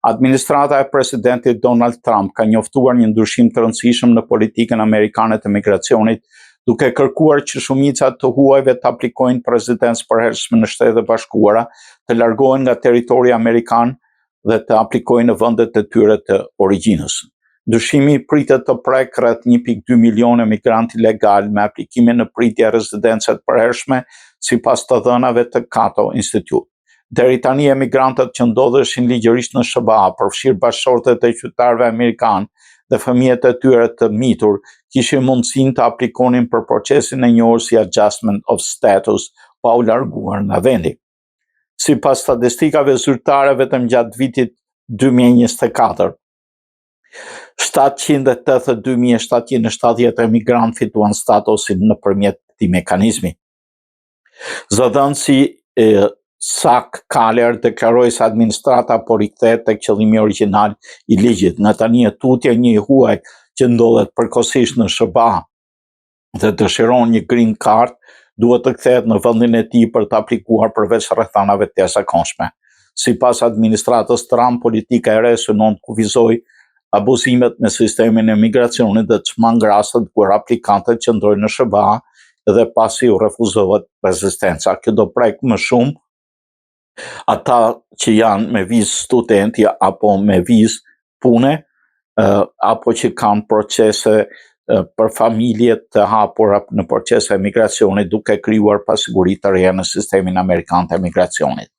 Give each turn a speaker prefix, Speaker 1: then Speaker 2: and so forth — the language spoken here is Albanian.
Speaker 1: Administrata e presidentit Donald Trump ka njoftuar një ndryshim të rëndësishëm në politikën amerikane të migracionit, duke kërkuar që shumica të huajve të aplikojnë për rezidencë përhershme në Shtetet e Bashkuara, të largohen nga territori amerikan dhe të aplikojnë në vendet e tyre të origjinës. Ndryshimi pritet të prek rreth 1.2 milionë migrantë ilegal me aplikime në pritje rezidencë të përhershme, sipas të dhënave të Cato Institute. Deri tani emigrantët që ndodheshin ligjërisht në SBA, përfshirë bashkëshortet e qytetarëve amerikanë dhe fëmijët e tyre të mitur, kishin mundësinë të aplikonin për procesin e njohur si Adjustment of Status, pa u larguar nga vendi. Sipas statistikave zyrtare, vetëm gjatë vitit 2024, 782.770 emigrantë fituan statusin nëpërmjet këtij mekanizmi. Zëdhënësi Sak Kaler deklaroi se administrata po rikthehet tek qëllimi origjinal i ligjit. Nga tani e tutje një huaj që ndodhet përkohësisht në SBA dhe dëshiron një green card duhet të kthehet në vendin e tij për të aplikuar përveç rrethanave të jashtëzakonshme. Sipas administratës Trump, politika e re synon të kufizojë abuzimet me sistemin e migracionit dhe të çmang rastet kur aplikantët qëndrojnë në SBA dhe pasi u refuzohet rezistenca. Kjo do prek më shumë ata që janë me vizë studenti apo me vizë pune, apo që kanë procese për familje të hapura në procese e migracionit, duke krijuar pasiguri të reja në sistemin amerikan të migracionit.